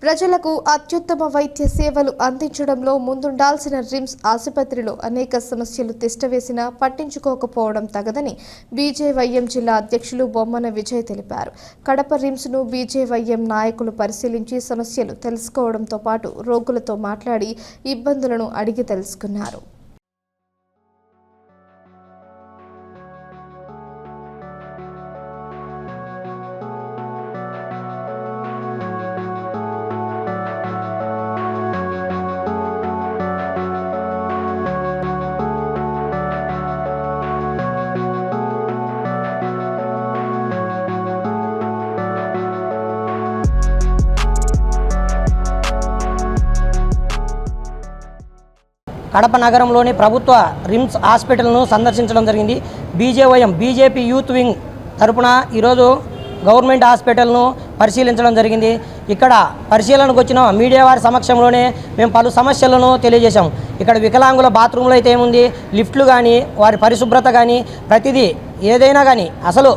ప్రజలకు అత్యుత్తమ వైద్య సేవలు అందించడంలో ముందుండాల్సిన రిమ్స్ ఆసుపత్రిలో అనేక సమస్యలు తిష్టవేసినా పట్టించుకోకపోవడం తగదని బీజేవైఎం జిల్లా అధ్యక్షులు బొమ్మన విజయ్ తెలిపారు. కడప రిమ్స్ ను బీజేవైఎం నాయకులు పరిశీలించి సమస్యలు తెలుసుకోవడంతో పాటు రోగులతో మాట్లాడి ఇబ్బందులను అడిగి తెలుసుకున్నారు. కడప నగరంలోని ప్రభుత్వ రిమ్స్ హాస్పిటల్ను సందర్శించడం జరిగింది. బీజేవైఎం బీజేపీ యూత్ వింగ్ తరపున ఈరోజు గవర్నమెంట్ హాస్పిటల్ను పరిశీలించడం జరిగింది. ఇక్కడ పరిశీలనకు వచ్చిన మీడియా వారి సమక్షంలోనే మేము పలు సమస్యలను తెలియజేశాం. ఇక్కడ వికలాంగుల బాత్రూంలో అయితే ఏముంది, లిఫ్ట్లు కానీ వారి పరిశుభ్రత కానీ ప్రతిదీ ఏదైనా కానీ అసలు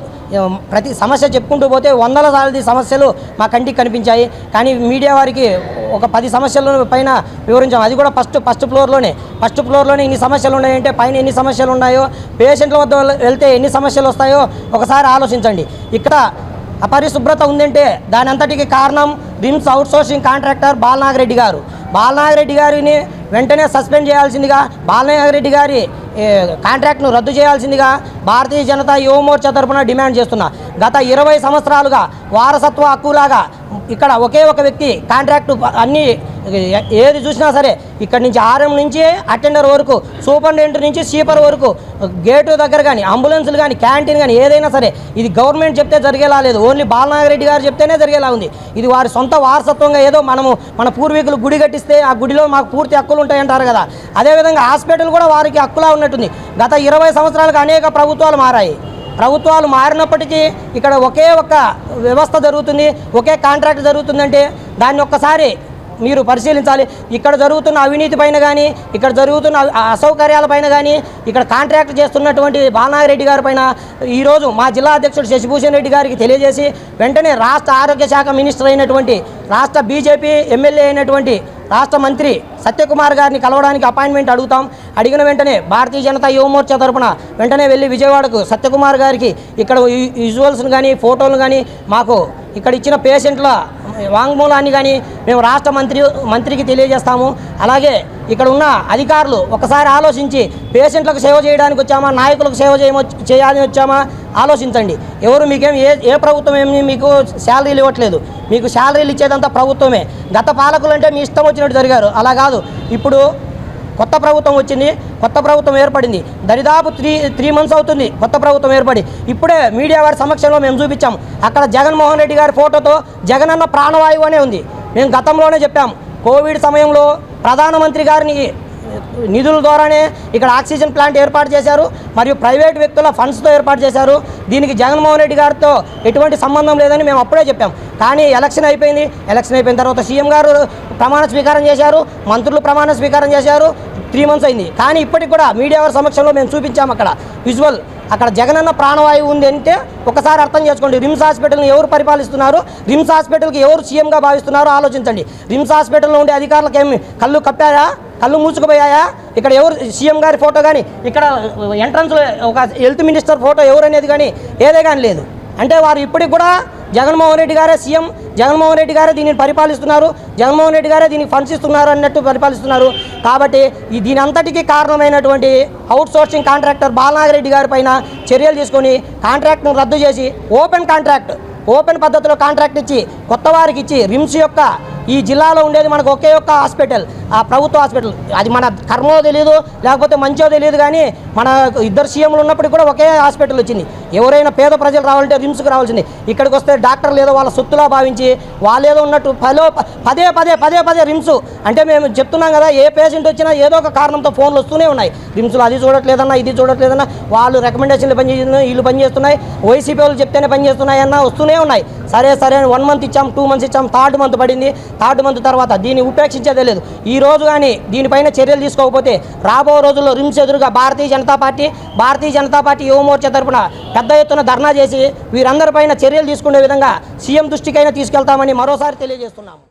ప్రతి సమస్య చెప్పుకుంటూ పోతే వందల సార్లు సమస్యలు మా కంటికి కనిపించాయి. కానీ మీడియా వారికి ఒక 10 సమస్యల పైన వివరించాం. అది కూడా ఫస్ట్ ఫ్లోర్లోనే ఇన్ని సమస్యలు ఉన్నాయంటే పైన ఎన్ని సమస్యలు ఉన్నాయో, పేషెంట్ల వద్ద వెళ్తే ఎన్ని సమస్యలు వస్తాయో ఒకసారి ఆలోచించండి. ఇక్కడ అపరిశుభ్రత ఉందంటే దాని అంతటికి కారణం రిమ్స్ అవుట్సోర్సింగ్ కాంట్రాక్టర్ బాలనాగిరెడ్డి గారు. బాలనాగిరెడ్డి గారిని వెంటనే సస్పెండ్ చేయాల్సిందిగా, బాలనాగిరెడ్డి గారి కాంట్రాక్ట్ను రద్దు చేయాల్సిందిగా భారతీయ జనతా యువ మోర్చా తరఫున డిమాండ్ చేస్తున్నా. గత 20 సంవత్సరాలుగా వారసత్వ హక్కులాగా ఇక్కడ ఒకే ఒక వ్యక్తి కాంట్రాక్టు అన్నీ ఏది చూసినా సరే ఇక్కడ నుంచి RM నుంచి అటెండర్ వరకు, సూపరింటెండెంట్ నుంచి స్వీపర్ వరకు, గేటు దగ్గర కానీ అంబులెన్సులు కానీ క్యాంటీన్ కానీ ఏదైనా సరే ఇది గవర్నమెంట్ చెప్తే జరిగేలా లేదు. ఓన్లీ బాలనాగిరెడ్డి గారు చెప్తేనే జరిగేలా ఉంది. ఇది వారి సొంత వారసత్వంగా ఏదో మన పూర్వీకులు గుడి కట్టిస్తే ఆ గుడిలో మాకు పూర్తి హక్కులు ఉంటాయంటారు కదా, అదేవిధంగా హాస్పిటల్ కూడా వారికి హక్కులా ఉన్నట్టుంది. గత 20 సంవత్సరాలుగా అనేక ప్రభుత్వాలు మారాయి. ప్రభుత్వాలు మారినప్పటికీ ఇక్కడ ఒకే ఒక వ్యవస్థ జరుగుతుంది, ఒకే కాంట్రాక్ట్ జరుగుతుందంటే దాన్ని ఒక్కసారి మీరు పరిశీలించాలి. ఇక్కడ జరుగుతున్న అవినీతి పైన కానీ, ఇక్కడ జరుగుతున్న అసౌకర్యాల పైన కానీ, ఇక్కడ కాంట్రాక్ట్ చేస్తున్నటువంటి బాలనాగిరెడ్డి గారి పైన ఈరోజు మా జిల్లా అధ్యక్షుడు శశిభూషణ్ రెడ్డి గారికి తెలియజేసి వెంటనే రాష్ట్ర ఆరోగ్య శాఖ మినిస్టర్ అయినటువంటి, రాష్ట్ర బీజేపీ ఎమ్మెల్యే అయినటువంటి రాష్ట్ర మంత్రి సత్యకుమార్ గారిని కలవడానికి అపాయింట్మెంట్ అడుగుతాం. అడిగిన వెంటనే భారతీయ జనతా యువ మోర్చా తరఫున వెంటనే వెళ్ళి విజయవాడకు సత్యకుమార్ గారికి ఇక్కడ విజువల్స్ను కానీ ఫోటోలు కానీ మాకు ఇక్కడ ఇచ్చిన పేషెంట్ల వాంగ్మూలాన్ని కానీ మేము రాష్ట్ర మంత్రికి తెలియజేస్తాము. అలాగే ఇక్కడ ఉన్న అధికారులు ఒకసారి ఆలోచించి పేషెంట్లకు సేవ చేయడానికి వచ్చామా, నాయకులకు సేవ చేయాలని వచ్చామా ఆలోచించండి. ఎవరు మీకేం ఏ ప్రభుత్వం ఏమి మీకు శాలరీలు ఇవ్వట్లేదు. మీకు శాలరీలు ఇచ్చేదంతా ప్రభుత్వమే. గత పాలకులు అంటే మీ ఇష్టం వచ్చినట్టు జరిగారు. అలా కాదు. ఇప్పుడు కొత్త ప్రభుత్వం వచ్చింది, కొత్త ప్రభుత్వం ఏర్పడింది. దరిదాపు 3 మంత్స్ అవుతుంది కొత్త ప్రభుత్వం ఏర్పడి. ఇప్పుడే మీడియా వారి సమక్షంలో మేము చూపించాం. అక్కడ జగన్మోహన్ రెడ్డి గారి ఫోటోతో జగనన్న ప్రాణవాయువు అనే ఉంది. మేము గతంలోనే చెప్పాం, కోవిడ్ సమయంలో ప్రధానమంత్రి గారిని నిధుల ద్వారానే ఇక్కడ ఆక్సిజన్ ప్లాంట్ ఏర్పాటు చేశారు, మరియు ప్రైవేట్ వ్యక్తుల ఫండ్స్తో ఏర్పాటు చేశారు. దీనికి జగన్మోహన్ రెడ్డి గారితో ఎటువంటి సంబంధం లేదని మేము అప్పుడే చెప్పాం. కానీ ఎలక్షన్ అయిపోయిన తర్వాత సీఎం గారు ప్రమాణ స్వీకారం చేశారు, మంత్రులు ప్రమాణ స్వీకారం చేశారు. 3 మంత్స్ అయింది. కానీ ఇప్పటికి కూడా మీడియా వారి సమక్షంలో మేము చూపించాము అక్కడ విజువల్. అక్కడ జగనన్న ప్రాణవాయువు ఉంది అంటే ఒకసారి అర్థం చేసుకోండి. రిమ్స్ హాస్పిటల్ని ఎవరు పరిపాలిస్తున్నారు, రిమ్స్ హాస్పిటల్కి ఎవరు సీఎంగా భావిస్తున్నారో ఆలోచించండి. రిమ్స్ హాస్పిటల్లో ఉండే అధికారులకు ఏమి కళ్ళు కప్పారా, కళ్ళు మూసుకుపోయాయా? ఇక్కడ ఎవరు సీఎం గారి ఫోటో కానీ, ఇక్కడ ఎంట్రన్స్లో ఒక హెల్త్ మినిస్టర్ ఫోటో ఎవరు అనేది కానీ ఏదే కానీ లేదు. అంటే వారు ఇప్పటికి కూడా జగన్మోహన్ రెడ్డి గారే సీఎం, జగన్మోహన్ రెడ్డి గారే దీనిని పరిపాలిస్తున్నారు, జగన్మోహన్ రెడ్డి గారే దీనికి ఫండ్స్ ఇస్తున్నారు అన్నట్టు పరిపాలిస్తున్నారు. కాబట్టి దీని అంతటికీ కారణమైనటువంటి అవుట్సోర్సింగ్ కాంట్రాక్టర్ బాలనాగిరెడ్డి గారి పైన చర్యలు తీసుకొని కాంట్రాక్ట్ను రద్దు చేసి ఓపెన్ పద్ధతిలో కాంట్రాక్ట్ ఇచ్చి కొత్త వారికి ఇచ్చి రిమ్స్ యొక్క ఈ జిల్లాలో ఉండేది మనకు ఒకే ఒక్క హాస్పిటల్, ఆ ప్రభుత్వ హాస్పిటల్. అది మన కర్మో తెలియదు, లేకపోతే మంచో తెలియదు, కానీ మన 2 సీఎంలు ఉన్నప్పటికీ కూడా ఒకే హాస్పిటల్ వచ్చింది. ఎవరైనా పేద ప్రజలు రావాలంటే రిమ్స్కి రావాల్సింది. ఇక్కడికి వస్తే డాక్టర్లు ఏదో వాళ్ళ సొత్తులా భావించి వాళ్ళేదో ఉన్నట్టు పదే రిమ్స్ అంటే మేము చెప్తున్నాం కదా, ఏ పేషెంట్ వచ్చినా ఏదో ఒక కారణంతో ఫోన్లు వస్తూనే ఉన్నాయి. రిమ్స్లో అది చూడట్లేదన్నా, ఇది చూడట్లేదన్నా, వాళ్ళు రికమెండేషన్లు పనిచేస్తున్నాయి, వీళ్ళు పనిచేస్తున్నాయి, వైసీపీ వాళ్ళు చెప్తేనే పనిచేస్తున్నాయన్నా వస్తూనే ఉన్నాయి. సరే 1 మంత్ ఇచ్చాం, 2 మంత్స్ ఇచ్చాం, 3rd మంత్ పడింది. 3rd మంత్ తర్వాత దీన్ని ఉపేక్షించేదే లేదు. ఈ రోజు కానీ దీనిపైన చర్యలు తీసుకోకపోతే రాబో రోజుల్లో రిమ్స్ ఎదురుగా భారతీయ జనతా పార్టీ యువ మోర్చా తరపున పెద్ద ఎత్తున ధర్నా చేసి వీరందరిపైన చర్యలు తీసుకునే విధంగా సీఎం దృష్టికైనా తీసుకెళ్తామని మరోసారి తెలియజేస్తున్నాము.